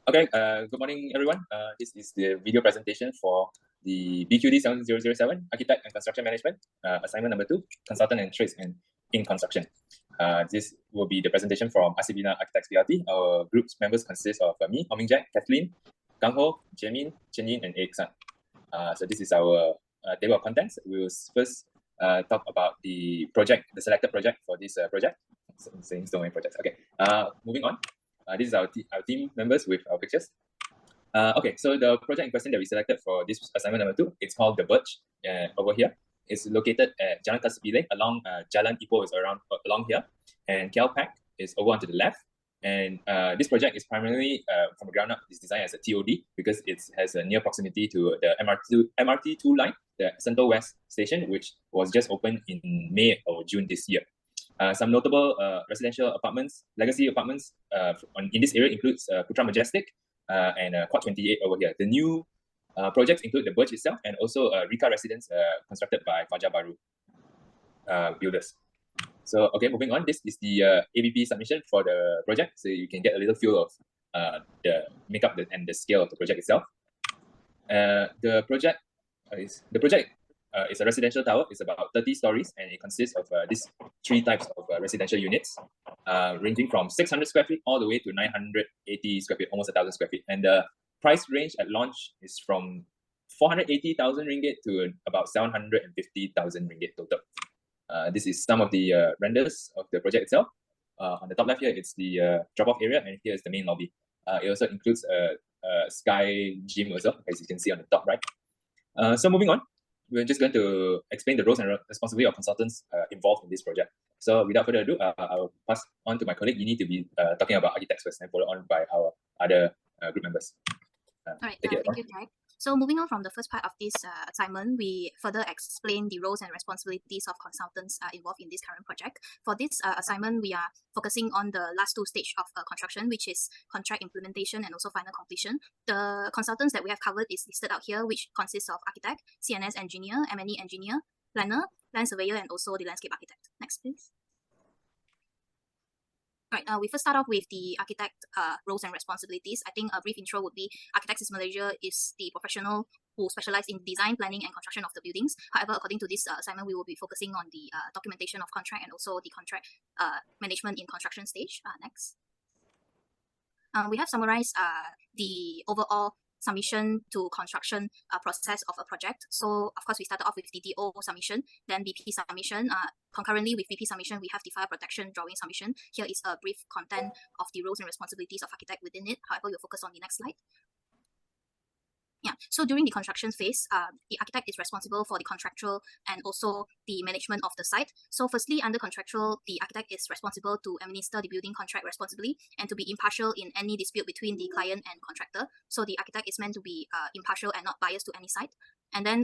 Okay, good morning, everyone. This is the video presentation for the BQD 7007, Architect and Construction Management, assignment number 2, Consultant and Trades in Construction. This will be the presentation from ASIBINA Architects PLT. Our group's members consist of me, Ming, Kathleen, Kang Hao, Lim Jie Min, Ng Chen Yin, and Ekhsan. So this is our table of contents. We will first talk about the project, the selected project for this project. Saying so many projects. Okay. Moving on. This is our team members with our pictures. Okay, so the project in question that we selected for this assignment number 2, it's called The Birch over here. It's located at Jalan Kasipilek along Jalan Ipoh is around along here, and KLPAC is over onto the left. And this project is primarily from the ground up is designed as a TOD because it has a near proximity to the MRT2 line, the Sentul West station, which was just opened in May or June this year. Some notable residential apartments, legacy apartments in this area includes Putra Majestic and Quad 28 over here. The new projects include the Birch itself and also Rika Residence constructed by Fajar Baru builders. So, okay, moving on. This is the ABP submission for the project, so you can get a little feel of the makeup and the scale of the project itself. The project is a residential tower. It's about 30 stories, and it consists of these 3 types of residential units, ranging from 600 square feet all the way to 980 square feet, almost 1,000 square feet. And the price range at launch is from 480,000 ringgit to about 750,000 ringgit total. This is some of the renders of the project itself. On the top left here, it's the drop-off area, and here is the main lobby. It also includes a sky gym also, as you can see on the top right. So moving on. We're just going to explain the roles and responsibility of consultants involved in this project. So without further ado, I'll pass on to my colleague. You need to be talking about architects first and followed on by our other group members. All right, thank you, Greg. So moving on from the first part of this assignment, we further explain the roles and responsibilities of consultants involved in this current project. For this assignment, we are focusing on the last 2 stages of construction, which is contract implementation and also final completion. The consultants that we have covered is listed out here, which consists of architect, CNS engineer, M&E engineer, planner, land surveyor, and also the landscape architect. Next, please. Right, we first start off with the architect roles and responsibilities. I think a brief intro would be Architects Malaysia is the professional who specialize in design, planning, and construction of the buildings. However, according to this assignment, we will be focusing on the documentation of contract and also the contract management in construction stage. Next. We have summarized the overall submission to construction process of a project. So of course we started off with DDO submission, then BP submission. Concurrently with BP submission, we have the fire protection drawing submission. Here is a brief content of the roles and responsibilities of architect within it. However, we'll focus on the next slide. Yeah, so during the construction phase, the architect is responsible for the contractual and also the management of the site. So firstly, under contractual, the architect is responsible to administer the building contract responsibly and to be impartial in any dispute between the client and contractor. So the architect is meant to be impartial and not biased to any side. And then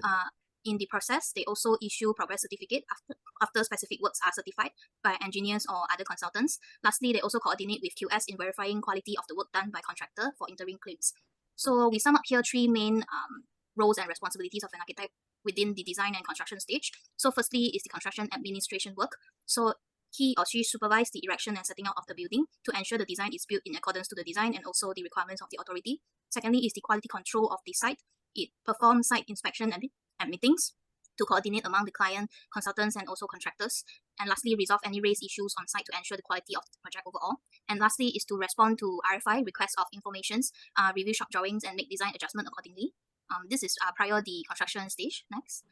in the process, they also issue progress certificate after specific works are certified by engineers or other consultants. Lastly, they also coordinate with QS in verifying quality of the work done by contractor for interim claims. So we sum up here 3 main roles and responsibilities of an architect within the design and construction stage. So firstly is the construction administration work. So he or she supervises the erection and setting out of the building to ensure the design is built in accordance to the design and also the requirements of the authority. Secondly is the quality control of the site. It performs site inspection and meetings to coordinate among the client, consultants, and also contractors. And lastly, resolve any raised issues on site to ensure the quality of the project overall. And lastly is to respond to RFI, requests of informations, review shop drawings, and make design adjustment accordingly. This is prior the construction stage. Next.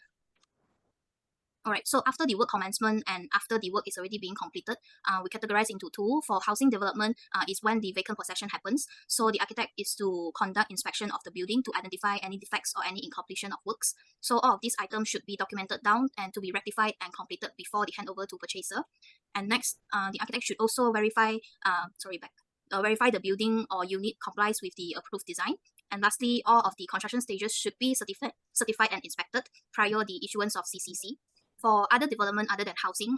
Alright, so after the work commencement and after the work is already being completed, we categorize into 2. For housing development is when the vacant possession happens. So the architect is to conduct inspection of the building to identify any defects or any incompletion of works. So all of these items should be documented down and to be rectified and completed before the handover to purchaser. And next, the architect should also verify the building or unit complies with the approved design. And lastly, all of the construction stages should be certified and inspected prior the issuance of CCC. For other development other than housing,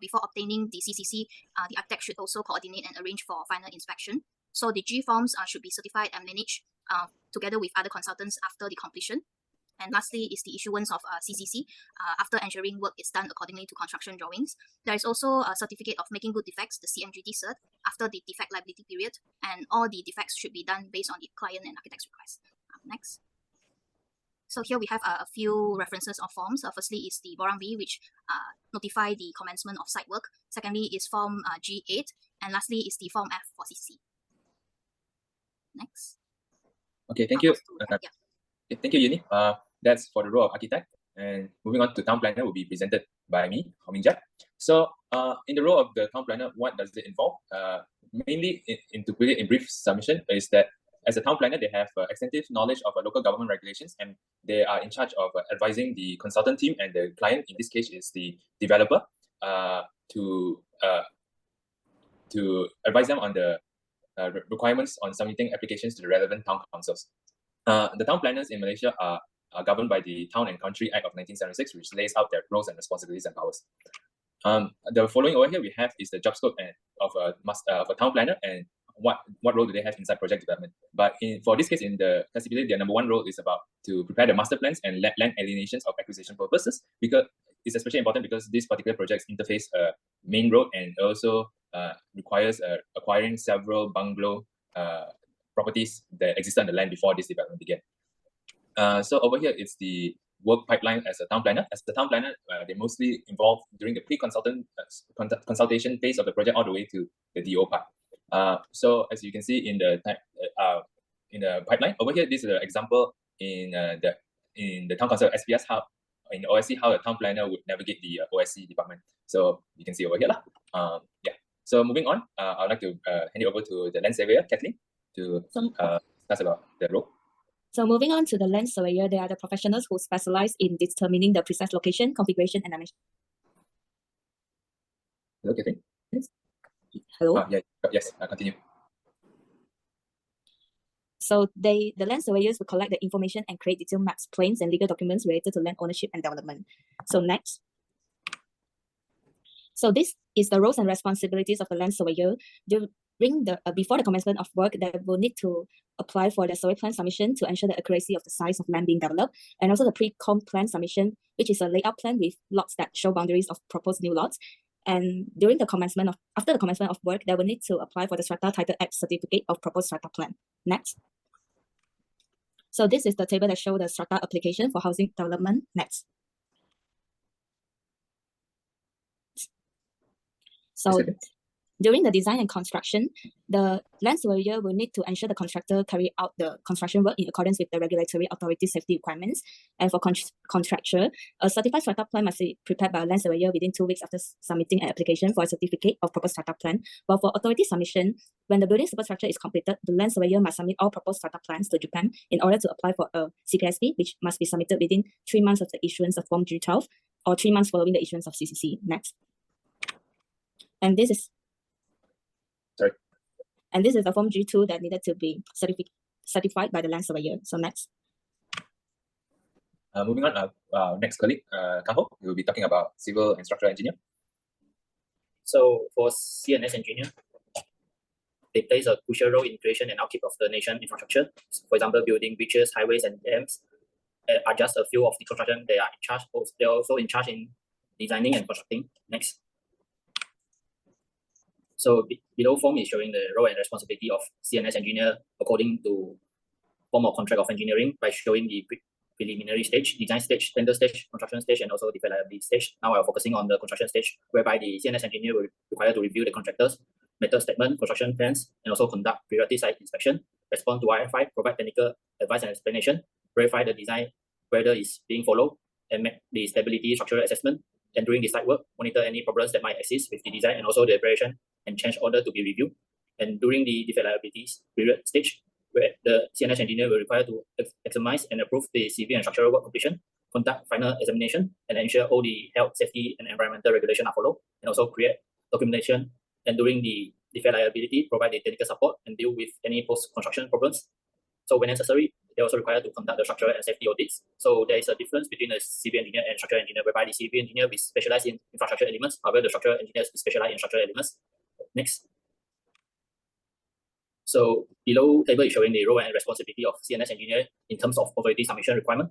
before obtaining the CCC, the architect should also coordinate and arrange for final inspection. So the G forms should be certified and managed together with other consultants after the completion. And lastly is the issuance of CCC after ensuring work is done accordingly to construction drawings. There is also a certificate of making good defects, the CMGD cert, after the defect liability period, and all the defects should be done based on the client and architect's request. Next. So here we have a few references of forms. Firstly is the Borang B, which notify the commencement of site work. Secondly is form G8, and lastly is the form F for CCC. Next. Okay, thank you. Yeah. Thank you, Yuni. That's for the role of architect. And moving on to town planner will be presented by me, Ming. So in the role of the town planner, what does it involve? Mainly, to put it in brief submission, is that as a town planner, they have extensive knowledge of local government regulations, and they are in charge of advising the consultant team and the client, in this case is the developer, to advise them on the requirements on submitting applications to the relevant town councils. The town planners in Malaysia are governed by the Town and Country Act of 1976, which lays out their roles and responsibilities and powers. The following over here we have is the job scope of a town planner and what role do they have inside project development. But for this case, in the accessibility, their number one role is about to prepare the master plans and land alienations of acquisition purposes, because it's especially important because this particular project interface a main road and also requires acquiring several bungalow properties that existed on the land before this development began. So over here, it's the work pipeline as a town planner. As the town planner, they mostly involved during the consultation phase of the project all the way to the DO part. So as you can see in the pipeline over here, this is an example in the town council SPS, how in OSC how a town planner would navigate the OSC department. So you can see over here lah. Yeah. So moving on, I'd like to hand it over to the land surveyor Kathleen to discuss about the role. So moving on to the land surveyor, they are the professionals who specialize in determining the precise location, configuration, and dimension. Hello, Kathleen. Hello. Yeah, yes. Continue. So the land surveyors will collect the information and create detailed maps, plans, and legal documents related to land ownership and development. So next. So this is the roles and responsibilities of the land surveyor. Before the commencement of work, they will need to apply for the survey plan submission to ensure the accuracy of the size of land being developed, and also the pre-com plan submission, which is a layout plan with lots that show boundaries of proposed new lots. And after the commencement of work, they will need to apply for the Strata Title Act certificate of proposed strata plan. Next. So this is the table that shows the strata application for housing development. Next. So during the design and construction, the land surveyor will need to ensure the contractor carry out the construction work in accordance with the regulatory authority safety requirements. And for contractor, a certified strata plan must be prepared by a land surveyor within 2 weeks after submitting an application for a certificate of proposed strata plan. While for authority submission, when the building superstructure is completed, the land surveyor must submit all proposed strata plans to Japan in order to apply for a CPSP, which must be submitted within 3 months of the issuance of Form G12 or 3 months following the issuance of CCC. Next. And this is the Form G2 that needed to be certified by the land surveyor. So next. Moving on, next colleague, Kang Hao, we will be talking about civil and structural engineer. So for CNS engineer, they play a crucial role in creation and upkeep of the nation infrastructure. For example, building bridges, highways, and dams are just a few of the construction they are in charge. They are also in charge in designing and constructing. Next. So below form is showing the role and responsibility of CNS engineer according to form of contract of engineering by showing the preliminary stage, design stage, tender stage, construction stage, and also development stage. Now we are focusing on the construction stage, whereby the CNS engineer will require to review the contractor's method statement, construction plans, and also conduct periodic site inspection, respond to RFI, provide technical advice and explanation, verify the design whether it's being followed, and make the stability structural assessment. And during the site work, monitor any problems that might exist with the design and also the operation and change order to be reviewed. And during the developability period stage, where the CNS engineer will require to examine and approve the civil and structural work completion, conduct final examination, and ensure all the health, safety, and environmental regulations are followed, and also create documentation. And during the developability, provide the technical support and deal with any post-construction problems. So when necessary, they also require to conduct the structural and safety audits. So there is a difference between a civil engineer and structural engineer, whereby the civil engineer will specialize in infrastructure elements, however, the structural engineers will specialize in structural elements. Next. So below table is showing the role and responsibility of CNS engineer in terms of authority submission requirement.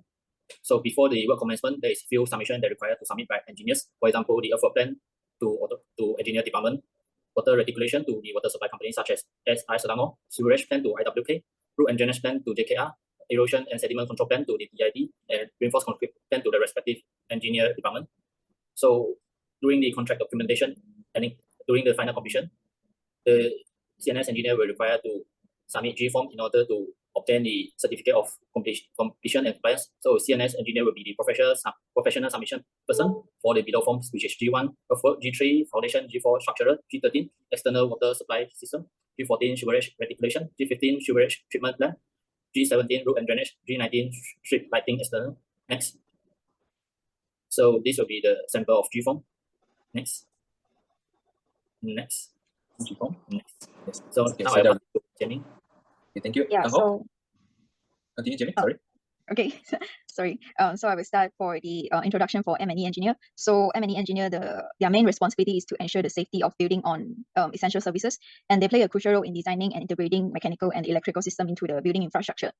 So before the work commencement, there is few submission that required to submit by engineers. For example, the earthwork plan to engineer department, water reticulation to the water supply company such as SI Selangor, sewerage plan to IWK, root and drainage plan to JKR, erosion and sediment control plan to the DID, and reinforced concrete plan to the respective engineer department. So during the contract documentation and during the final completion, the CNS engineer will require to submit G form in order to obtain the certificate of completion and compliance. So CNS engineer will be the professional submission person for the below forms, which is G1 earthwork, G3 foundation, G4 structural, G13 external water supply system, G14 sewerage reticulation, G15 sewerage treatment plan, G17 root and drainage, G19 street lighting external. Next. So this will be the sample of G form. Next. Next. G form. Next. Yes. So Okay, now so I that- want to Jing. Okay, thank you. Yeah, Kang Hao? so Continue, Jimmy. Sorry. okay, sorry. So I will start for the introduction for M&E engineer. So M&E engineer, their main responsibility is to ensure the safety of building on essential services, and they play a crucial role in designing and integrating mechanical and electrical system into the building infrastructure.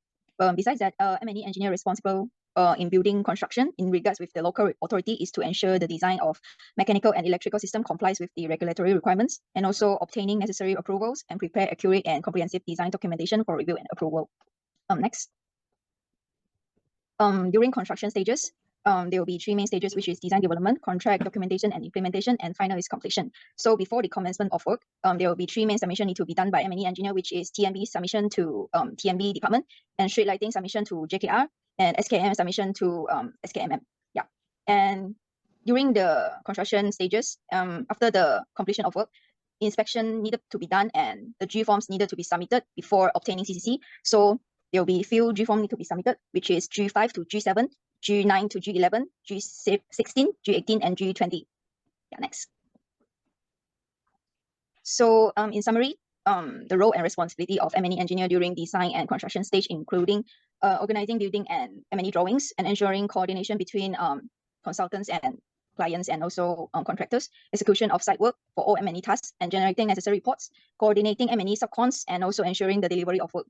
Besides that, M&E engineer responsible in building construction in regards with the local authority is to ensure the design of mechanical and electrical system complies with the regulatory requirements, and also obtaining necessary approvals and prepare accurate and comprehensive design documentation for review and approval. Next. During construction stages, there will be three main stages, which is design development, contract documentation and implementation, and final is completion. So before the commencement of work, there will be three main submission need to be done by M&E engineer, which is TMB submission to TMB department, and street lighting submission to JKR, and SKM submission to SKMM. Yeah. And during the construction stages, after the completion of work, inspection needed to be done and the G forms needed to be submitted before obtaining CCC. So there will be few G forms need to be submitted, which is G5 to G7, G9 to G11, G16, G18, and G20. Yeah, next. So in summary, the role and responsibility of M&E engineer during design and construction stage, including organizing building and M&E drawings, and ensuring coordination between consultants and clients, and also contractors, execution of site work for all M&E tasks, and generating necessary reports, coordinating M&E subcons, and also ensuring the delivery of work.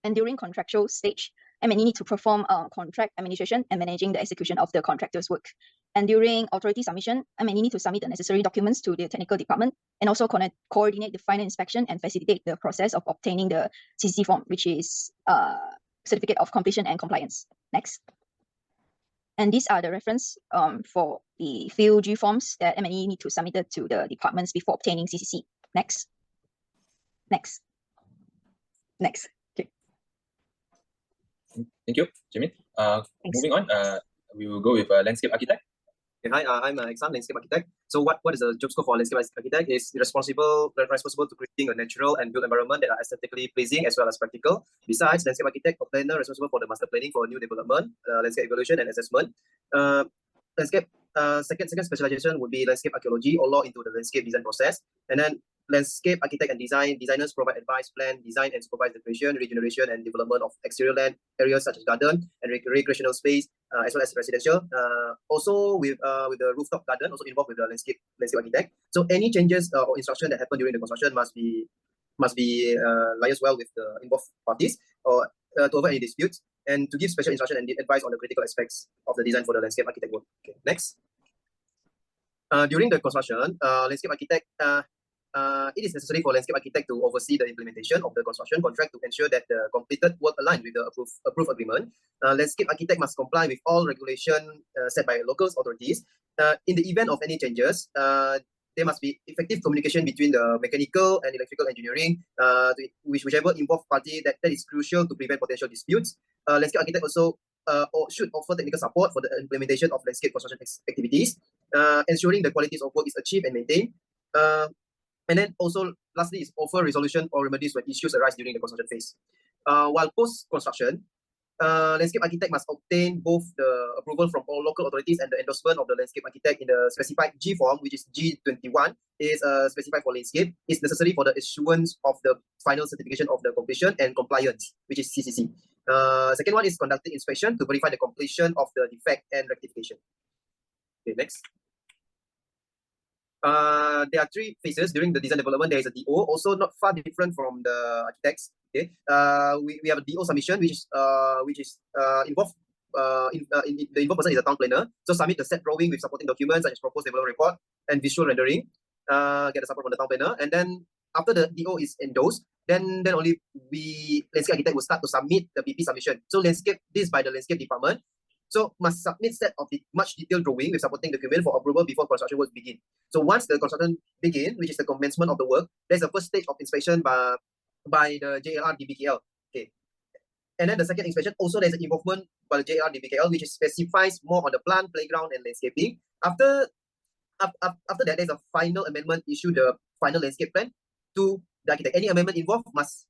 And during contractual stage, M&E need to perform contract administration and managing the execution of the contractor's work. And during authority submission, M&E need to submit the necessary documents to the technical department, and also coordinate the final inspection and facilitate the process of obtaining the CCC form, which is certificate of completion and compliance. Next. And these are the reference for the few G forms that M&E need to submit it to the departments before obtaining CCC. Next. Next. Next. Okay. Thank you, Jimmy. Thanks. Moving on, we will go with landscape architect. Okay, hi, I'm Ekhsan, landscape architect. So what is the job scope for landscape architect is responsible to creating a natural and built environment that are aesthetically pleasing as well as practical. Besides, landscape architect or planner responsible for the master planning for new development, landscape evaluation and assessment. Second specialization would be landscape archaeology or law into the landscape design process. And then landscape architect and designers provide advice, plan, design and supervise the creation, regeneration and development of exterior land areas such as garden and recreational space, as well as residential. Also with the rooftop garden, also involved with the landscape architect. So any changes or instruction that happen during the construction must be liaised well with the involved parties, or to avoid any disputes, and to give special instruction and advice on the critical aspects of the design for the landscape architect work. Okay, next. During the construction, landscape architect, it is necessary for landscape architect to oversee the implementation of the construction contract to ensure that the completed work aligns with the approved agreement. Landscape architect must comply with all regulation set by local authorities. In the event of any changes, there must be effective communication between the mechanical and electrical engineering, whichever involved party that is crucial to prevent potential disputes. Landscape architect also should offer technical support for the implementation of landscape construction activities, ensuring the qualities of work is achieved and maintained. And then also, lastly, is offer resolution or remedies when issues arise during the construction phase. While post-construction, landscape architect must obtain both the approval from all local authorities and the endorsement of the landscape architect in the specified G form, which is G21, is specified for landscape, is necessary for the issuance of the final certification of the completion and compliance, which is CCC. Second one is conducting inspection to verify the completion of the defect and rectification. Okay, next. There are three phases during the design development. There is a DO, also not far different from the architects. Okay, we have a DO submission, which is involved the involved person is a town planner. So submit the set drawing with supporting documents such as proposed development report and visual rendering. Get the support from the town planner, and then after the DO is endorsed, then only landscape architect will start to submit the BP submission. So landscape, this by the landscape department. So must submit set of the much detailed drawing with supporting document for approval before construction work begin. So once the construction begin, which is the commencement of the work, there's the first stage of inspection by the JLR DBKL. Okay. And then the second inspection, also there's an involvement by the JLR DBKL, which specifies more on the plant, playground, and landscaping. After that, there's a final amendment, issue the final landscape plan to the architect. Any amendment involved must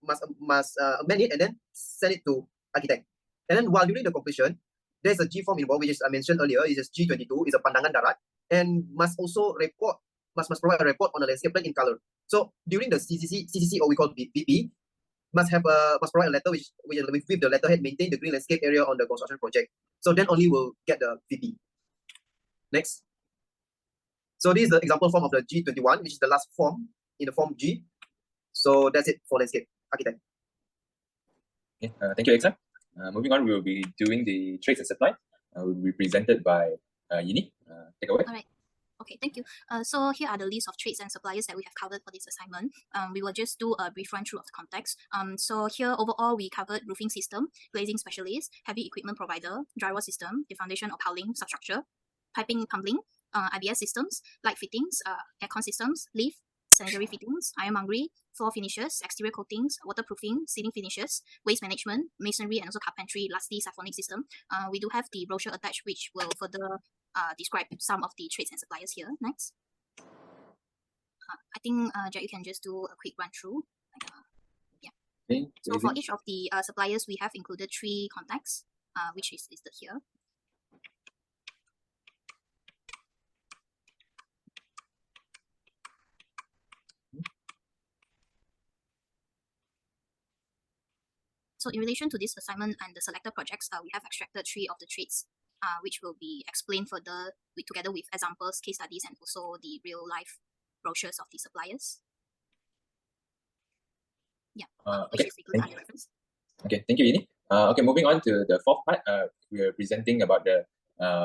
amend it and then send it to architect. And then while during the completion, there's a G form involved, which is I mentioned earlier, is G22, is a pandangan darat, and must also provide a report on the landscape plan in color. So during the CCC, or we call BP, must provide a letter which with the letterhead maintain the green landscape area on the construction project. So then only will get the VP. Next. So this is the example form of the G21, which is the last form in the form G. So that's it for landscape architect. Okay, thank you, Ekhsan. Moving on, we will be doing the trades and supply. Will be presented by Yini. Take away. All right. Okay, thank you. So here are the list of trades and suppliers that we have covered for this assignment. We will just do a brief run through of the context. So here overall we covered roofing system, glazing specialist, heavy equipment provider, drywall system, the foundation or piling substructure, piping plumbing, IBS systems, light fittings, aircon systems, lift, sanitary fittings, ironmongery, floor finishes, exterior coatings, waterproofing, ceiling finishes, waste management, masonry, and also carpentry, lastly, siphonic system. We do have the brochure attached, which will further describe some of the trades and suppliers here. Next. I think, Jack, you can just do a quick run through. Yeah. Okay, so for each of the suppliers, we have included 3 contacts, which is listed here. So in relation to this assignment and the selected projects, we have extracted 3 of the trades, which will be explained further together with examples, case studies, and also the real-life brochures of the suppliers. Yeah, which is included under reference. Okay, thank you, Yini. Okay, moving on to the fourth part, we are presenting about the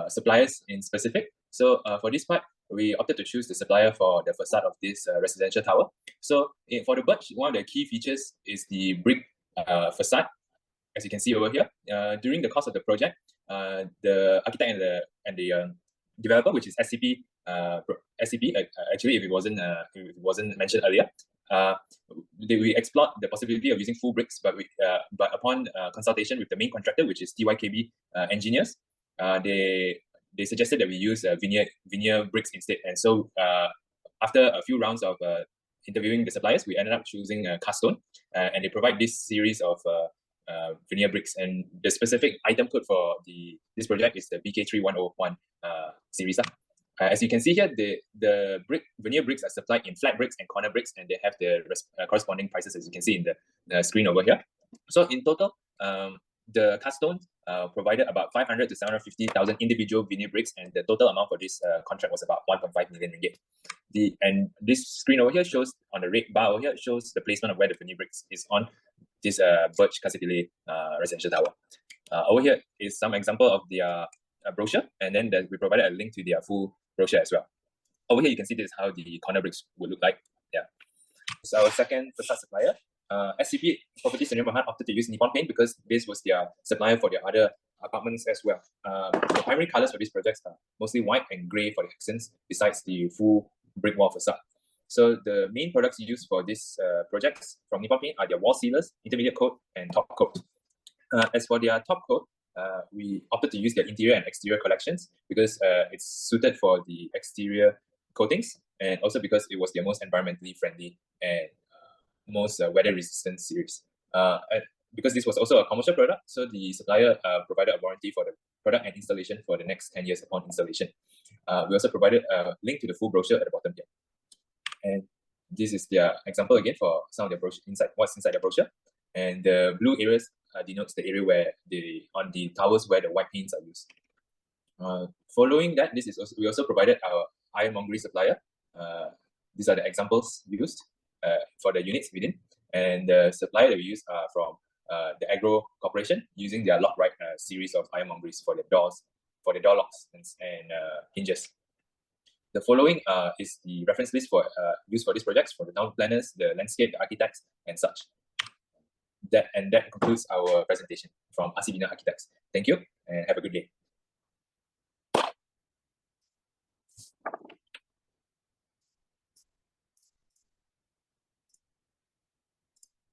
suppliers in specific. So for this part, we opted to choose the supplier for the facade of this residential tower. So for the birch, one of the key features is the brick facade, as you can see over here. During the course of the project, the architect and the developer, which is SCP, actually, if it wasn't mentioned earlier, we explored the possibility of using full bricks, but upon consultation with the main contractor, which is TYKB engineers, they suggested that we use veneer bricks instead. And so after a few rounds of interviewing the suppliers, we ended up choosing cast stone, and they provide this series of veneer bricks. And the specific item code for this project is the BK3101 series. As you can see here, the veneer bricks are supplied in flat bricks and corner bricks, and they have the corresponding prices, as you can see in the screen over here. So in total, the cast stone provided about 500 to 750,000 individual veneer bricks, and the total amount for this contract was about 1.5 million ringgit. And this screen over here shows, on the red bar over here, shows the placement of where the veneer bricks is on this birch Kasipile residential tower. Over here is some example of their brochure, and then we provided a link to their full brochure as well. Over here, you can see this is how the corner bricks would look like. Yeah. So our second facade supplier, SCP Properties Sdn Bhd opted to use Nippon Paint because this was their supplier for their other apartments as well. The primary colors for these projects are mostly white and grey for the accents, besides the full brick wall facade. So the main products used for these projects from Nippon Paint are their wall sealers, intermediate coat, and top coat. As for their top coat, we opted to use their interior and exterior collections because it's suited for the exterior coatings, and also because it was their most environmentally friendly and most weather-resistant series. Because this was also a commercial product, so the supplier provided a warranty for the product and installation for the next 10 years upon installation. We also provided a link to the full brochure at the bottom here. And this is their example again for some of the brochure what's inside the brochure. And the blue areas denotes the area where on the towers where the white paints are used. Following that, we also provided our ironmongery supplier. These are the examples used for the units within, and the supplier that we use are from the Agro Corporation, using their Lockrite series of ironmongeries for the doors, for the door locks and hinges. The following is the reference list for used for these projects for the town planners, the landscape, the architects, and such. That concludes our presentation from ASIBINA Architects. Thank you and have a good day.